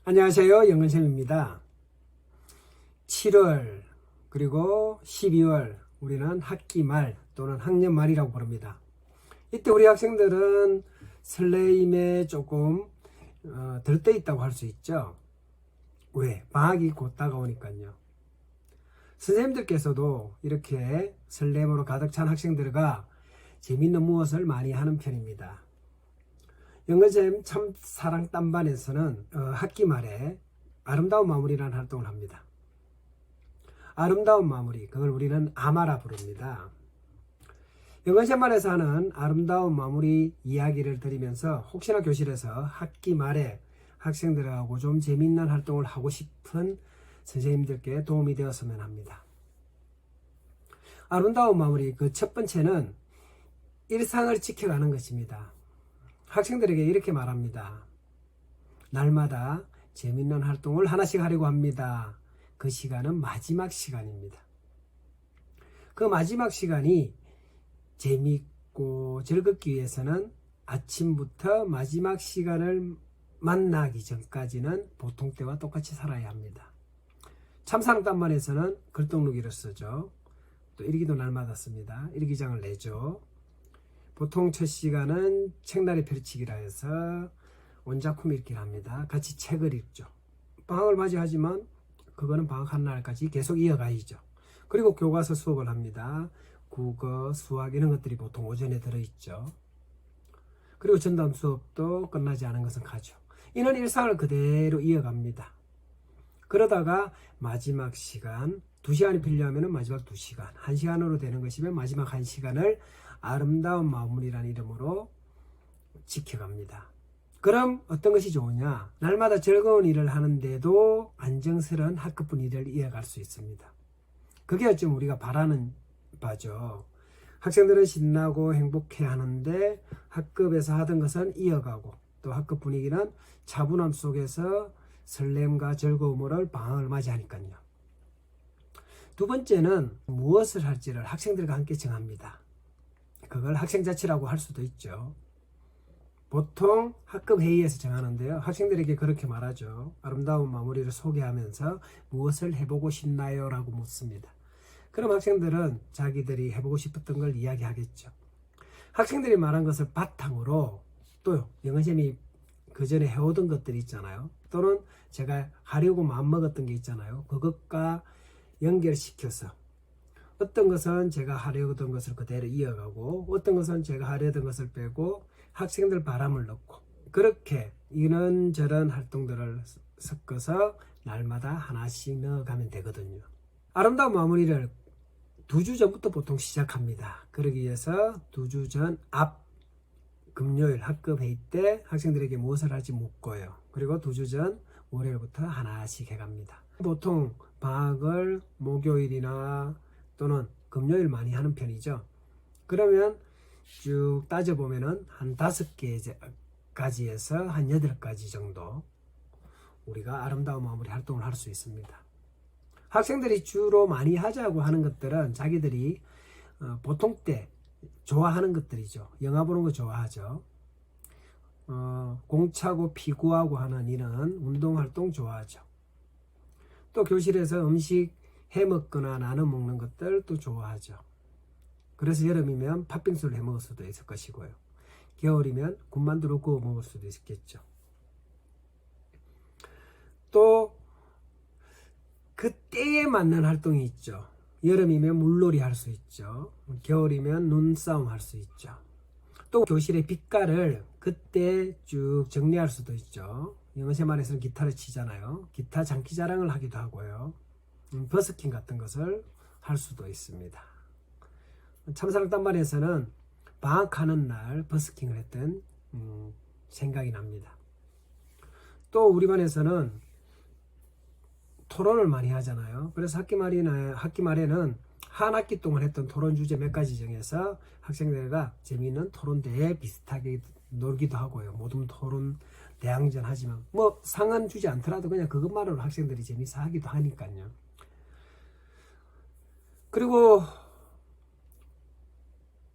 안녕하세요. 영근쌤입니다. 7월 그리고 12월 우리는 학기 말 또는 학년 말이라고 부릅니다. 이때 우리 학생들은 설레임에 조금 들떠 있다고 할 수 있죠. 왜? 방학이 곧 다가오니까요. 선생님들께서도 이렇게 설렘으로 가득 찬 학생들과 재밌는 무엇을 많이 하는 편입니다. 영근쌤 참사랑 딴반에서는 학기 말에 아름다운 마무리라는 활동을 합니다. 아름다운 마무리, 그걸 우리는 아마라 부릅니다. 영근쌤만에서 하는 아름다운 마무리 이야기를 드리면서 혹시나 교실에서 학기 말에 학생들하고 좀 재미있는 활동을 하고 싶은 선생님들께 도움이 되었으면 합니다. 아름다운 마무리, 그 첫 번째는 일상을 지켜가는 것입니다. 학생들에게 이렇게 말합니다. 날마다 재밌는 활동을 하나씩 하려고 합니다. 그 시간은 마지막 시간입니다. 그 마지막 시간이 재밌고 즐겁기 위해서는 아침부터 마지막 시간을 만나기 전까지는 보통 때와 똑같이 살아야 합니다. 참사랑단반에서는 글동루기를 쓰죠. 또 일기도 날마다 씁니다. 일기장을 내죠. 보통 첫 시간은 책날이 펼치기라 해서 원작품 읽기를 합니다. 같이 책을 읽죠. 방학을 맞이하지만 그거는 방학한 날까지 계속 이어가야죠. 그리고 교과서 수업을 합니다. 국어, 수학 이런 것들이 보통 오전에 들어있죠. 그리고 전담 수업도 끝나지 않은 것은 가죠. 이는 일상을 그대로 이어갑니다. 그러다가 마지막 시간, 2시간이 필요하면 마지막 2시간, 1시간으로 되는 것이면 마지막 1시간을 아름다운 마무리라는 이름으로 지켜갑니다. 그럼 어떤 것이 좋으냐? 날마다 즐거운 일을 하는데도 안정스러운 학급 분위기를 이어갈 수 있습니다. 그게 어쩌면 우리가 바라는 바죠. 학생들은 신나고 행복해 하는데 학급에서 하던 것은 이어가고 또 학급 분위기는 차분함 속에서 설렘과 즐거움을 방학을 맞이하니까요. 두 번째는 무엇을 할지를 학생들과 함께 정합니다. 그걸 학생자치라고 할 수도 있죠. 보통 학급 회의에서 정하는데요. 학생들에게 그렇게 말하죠. 아름다운 마무리를 소개하면서 무엇을 해보고 싶나요? 라고 묻습니다. 그럼 학생들은 자기들이 해보고 싶었던 걸 이야기하겠죠. 학생들이 말한 것을 바탕으로 또 영은쌤이 그 전에 해오던 것들이 있잖아요. 또는 제가 하려고 마음먹었던 게 있잖아요. 그것과 연결시켜서 어떤 것은 제가 하려던 것을 그대로 이어가고 어떤 것은 제가 하려던 것을 빼고 학생들 바람을 넣고 그렇게 이런저런 활동들을 섞어서 날마다 하나씩 넣어가면 되거든요. 아름다운 마무리를 2주 전부터 보통 시작합니다. 그러기 위해서 2주 전 앞 금요일 학급 회의 때 학생들에게 무엇을 할지 묻고요. 그리고 2주 전 월요일부터 하나씩 해갑니다. 보통 방학을 목요일이나 또는 금요일 많이 하는 편이죠. 그러면 쭉 따져보면은 한 5개까지에서 한 8가지 정도 우리가 아름다운 마무리 활동을 할 수 있습니다. 학생들이 주로 많이 하자고 하는 것들은 자기들이 보통 때 좋아하는 것들이죠. 영화 보는 거 좋아하죠. 공차고 피구하고 하는 이런 운동활동 좋아하죠. 또 교실에서 음식 해먹거나 나눠 먹는 것들도 좋아하죠. 그래서 여름이면 팥빙수를 해먹을 수도 있을 것이고요. 겨울이면 군만두를 구워 먹을 수도 있겠죠. 또 그때에 맞는 활동이 있죠. 여름이면 물놀이 할 수 있죠. 겨울이면 눈싸움 할 수 있죠. 또 교실의 빛깔을 그때 쭉 정리할 수도 있죠. 영어생활에서는 기타를 치잖아요. 기타 장기자랑을 하기도 하고요. 버스킹 같은 것을 할 수도 있습니다. 참사랑단반에서는 방학하는 날 버스킹을 했던 생각이 납니다. 또 우리 반에서는 토론을 많이 하잖아요. 그래서 학기 말에는 한 학기 동안 했던 토론 주제 몇 가지 정해서 학생들과 재미있는 토론대회 비슷하게 놀기도 하고요. 모든 토론 대항전 하지만 뭐 상은 주지 않더라도 그냥 그것만으로 학생들이 재미있어 하기도 하니까요. 그리고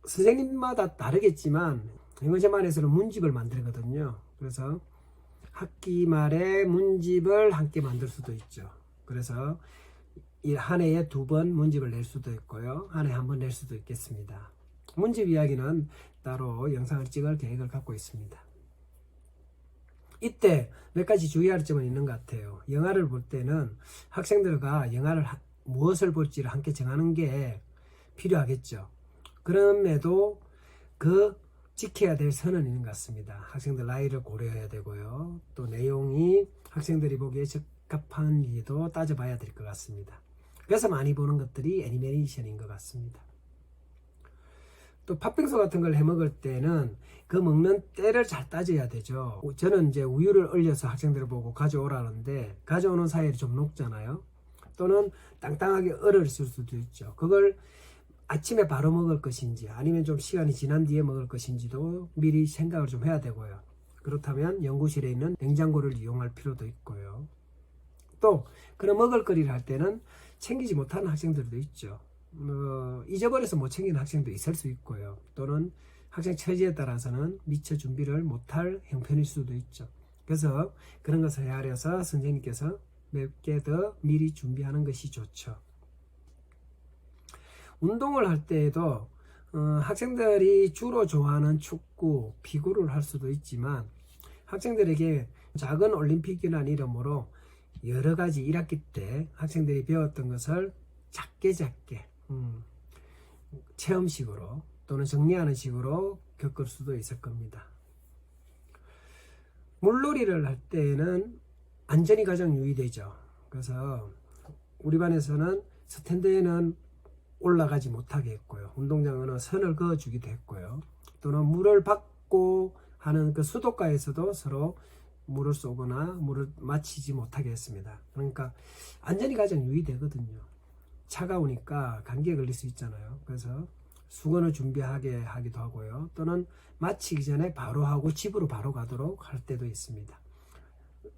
선생님마다 다르겠지만 영어제만에서는 문집을 만들거든요. 그래서 학기 말에 문집을 함께 만들 수도 있죠. 그래서 한 해에 2번 문집을 낼 수도 있고요. 한 해에 1번 낼 수도 있겠습니다. 문집 이야기는 따로 영상을 찍을 계획을 갖고 있습니다. 이때 몇 가지 주의할 점은 있는 것 같아요. 영화를 볼 때는 학생들과 영화를 무엇을 볼지를 함께 정하는 게 필요하겠죠. 그럼에도 그 지켜야 될 선은 있는 것 같습니다. 학생들 나이를 고려해야 되고요. 또 내용이 학생들이 보기에 적합한지도 따져봐야 될 것 같습니다. 그래서 많이 보는 것들이 애니메이션인 것 같습니다. 또 팥빙수 같은 걸 해 먹을 때는 그 먹는 때를 잘 따져야 되죠. 저는 이제 우유를 얼려서 학생들을 보고 가져오라는데 가져오는 사이에 좀 녹잖아요. 또는 땅땅하게 얼었을 수도 있죠. 그걸 아침에 바로 먹을 것인지 아니면 좀 시간이 지난 뒤에 먹을 것인지도 미리 생각을 좀 해야 되고요. 그렇다면 연구실에 있는 냉장고를 이용할 필요도 있고요. 또 그런 먹을거리를 할 때는 챙기지 못하는 학생들도 있죠. 잊어버려서 못 챙기는 학생도 있을 수 있고요. 또는 학생 처지에 따라서는 미처 준비를 못할 형편일 수도 있죠. 그래서 그런 것을 헤아려서 선생님께서 몇 개 더 미리 준비하는 것이 좋죠. 운동을 할 때에도 학생들이 주로 좋아하는 축구, 피구를 할 수도 있지만 학생들에게 작은 올림픽이라는 이름으로 여러 가지 1학기 때 학생들이 배웠던 것을 작게 체험식으로 또는 정리하는 식으로 겪을 수도 있을 겁니다. 물놀이를 할 때는 안전이 가장 유의되죠. 그래서 우리 반에서는 스탠드에는 올라가지 못하게 했고요. 운동장에는 선을 그어주기도 했고요. 또는 물을 받고 하는 그 수도가에서도 서로 물을 쏘거나 물을 마치지 못하게 했습니다. 그러니까 안전이 가장 유의되거든요. 차가우니까 감기에 걸릴 수 있잖아요. 그래서 수건을 준비하게 하기도 하고요. 또는 마치기 전에 바로 하고 집으로 바로 가도록 할 때도 있습니다.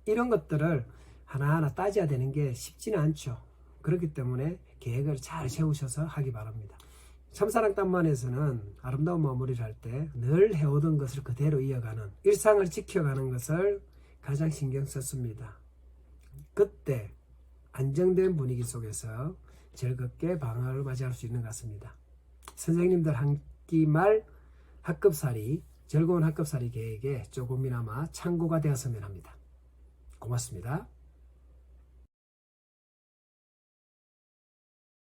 이런 것들을 하나하나 따져야 되는 게 쉽지는 않죠. 그렇기 때문에 계획을 잘 세우셔서 하기 바랍니다. 참사랑단만에서는 아름다운 마무리를 할 때 늘 해오던 것을 그대로 이어가는 일상을 지켜가는 것을 가장 신경 썼습니다. 그때 안정된 분위기 속에서 즐겁게 방학을 맞이할 수 있는 것 같습니다. 선생님들 한 끼 말 학급살이, 즐거운 학급살이 계획에 조금이나마 참고가 되었으면 합니다. 고맙습니다.